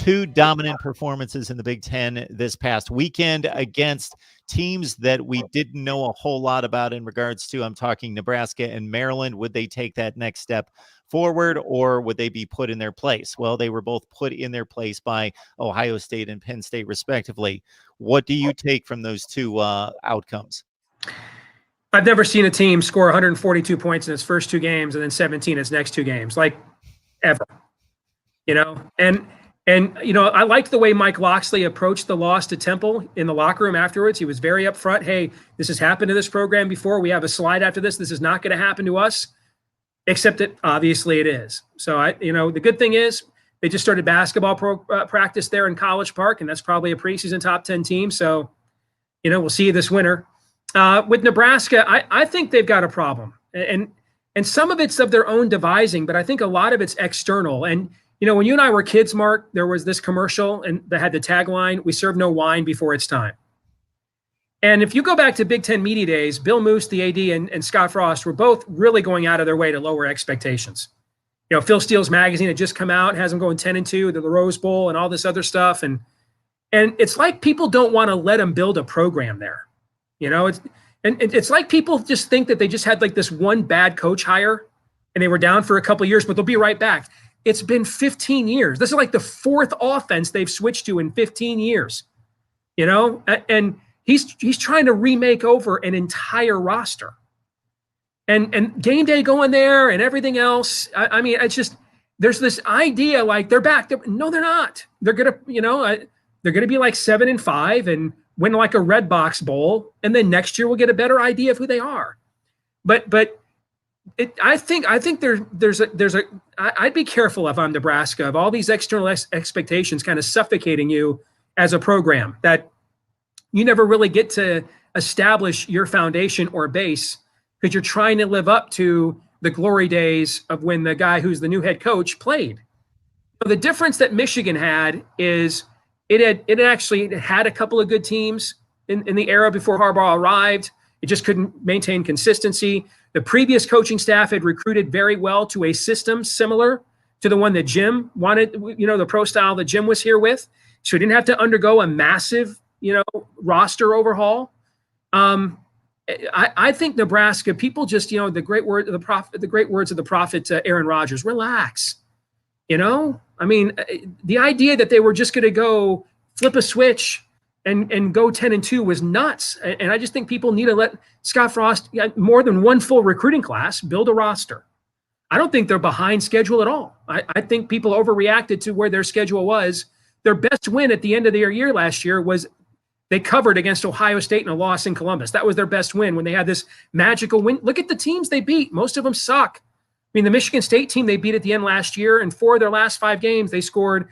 two dominant performances in the Big Ten this past weekend against teams that we didn't know a whole lot about in regards to, I'm talking Nebraska and Maryland. Would they take that next step forward, or would they be put in their place? Well, they were both put in their place by Ohio State and Penn State, respectively. What do you take from those two outcomes? I've never seen a team score 142 points in its first two games and then 17 in its next two games, like ever, you know? And you know, I liked the way Mike Loxley approached the loss to Temple in the locker room afterwards. He was very upfront. Hey, this has happened to this program before. We have a slide after this. This is not going to happen to us, except that obviously it is. So, you know, the good thing is they just started basketball practice there in College Park, and that's probably a preseason top 10 team. So, you know, we'll see you this winter. With Nebraska, I think they've got a problem. And some of it's of their own devising, but I think a lot of it's external. And, you know, when you and I were kids, Mark, there was this commercial and that had the tagline, "We serve no wine before it's time." And if you go back to Big Ten Media Days, Bill Moose, the AD, and Scott Frost were both really going out of their way to lower expectations. You know, Phil Steele's magazine had just come out, has them going 10-2 to the Rose Bowl and all this other stuff. And it's like people don't want to let them build a program there. You know, it's like people just think that they just had like this one bad coach hire and they were down for a couple of years, but they'll be right back. It's been 15 years. This is like the fourth offense they've switched to in 15 years, you know, and he's trying to remake over an entire roster and game day going there and everything else. I mean, it's just, there's this idea like they're back. No, they're not. They're going to, you know, they're going to be like 7-5 and win like a Red Box Bowl. And then next year we'll get a better idea of who they are. But I think I'd be careful if I'm Nebraska of all these external expectations kind of suffocating you as a program, that you never really get to establish your foundation or base because you're trying to live up to the glory days of when the guy who's the new head coach played. So the difference that Michigan had is it actually had a couple of good teams in the era before Harbaugh arrived. It just couldn't maintain consistency. The previous coaching staff had recruited very well to a system similar to the one that Jim wanted, you know, the pro style that Jim was here with. So he didn't have to undergo a massive, you know, roster overhaul. I think Nebraska, people just, you know, the great words of the prophet, Aaron Rodgers, relax. You know, I mean, the idea that they were just going to go flip a switch and go 10-2 was nuts. And I just think people need to let Scott Frost, more than one full recruiting class, build a roster. I don't think they're behind schedule at all. I think people overreacted to where their schedule was. Their best win at the end of their year last year was they covered against Ohio State in a loss in Columbus. That was their best win when they had this magical win. Look at the teams they beat. Most of them suck. I mean, the Michigan State team they beat at the end last year, and 4 of their last 5 games, they scored,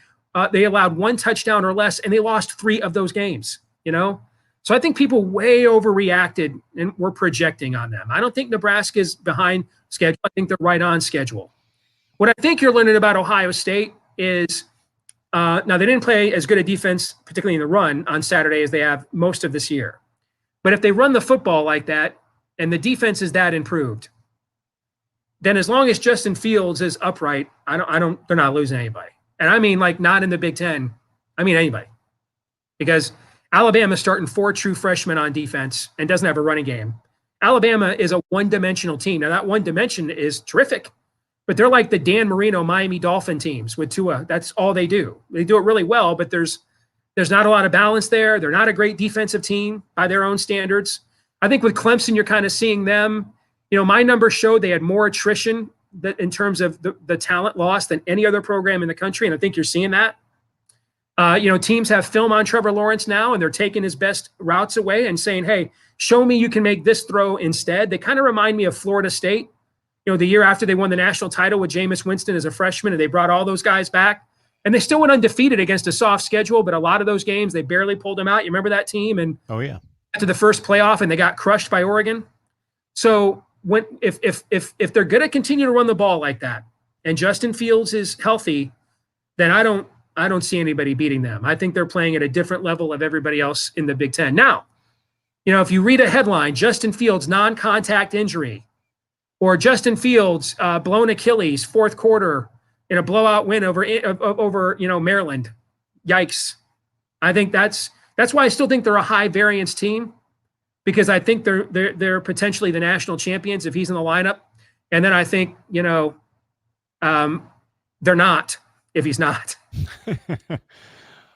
they allowed 1 touchdown or less, and they lost 3 of those games, you know? So I think people way overreacted and were projecting on them. I don't think Nebraska is behind schedule. I think they're right on schedule. What I think you're learning about Ohio State is, now they didn't play as good a defense, particularly in the run, on Saturday as they have most of this year. But if they run the football like that and the defense is that improved, then as long as Justin Fields is upright, they're not losing anybody. And I mean, like, not in the Big Ten. I mean, anybody. Because Alabama's starting 4 true freshmen on defense and doesn't have a running game. Alabama is a one-dimensional team. Now, that one dimension is terrific, but they're like the Dan Marino Miami Dolphin teams with Tua. That's all they do. They do it really well, but there's not a lot of balance there. They're not a great defensive team by their own standards. I think with Clemson, you're kind of seeing them. You know, my numbers showed they had more attrition in terms of the talent loss than any other program in the country, and I think you're seeing that. You know, teams have film on Trevor Lawrence now, and they're taking his best routes away and saying, hey, show me you can make this throw instead. They kind of remind me of Florida State, you know, the year after they won the national title with Jameis Winston as a freshman, and they brought all those guys back. And they still went undefeated against a soft schedule, but a lot of those games, they barely pulled them out. You remember that team? And oh, yeah. To the first playoff, and they got crushed by Oregon. So if they're going to continue to run the ball like that, and Justin Fields is healthy, then I don't see anybody beating them. I think they're playing at a different level of everybody else in the Big Ten. Now, you know, if you read a headline, Justin Fields non-contact injury, or Justin Fields blown Achilles fourth quarter in a blowout win over you know, Maryland, yikes. I think that's why I still think they're a high variance team, because I think they're potentially the national champions if he's in the lineup. And then I think, they're not if he's not.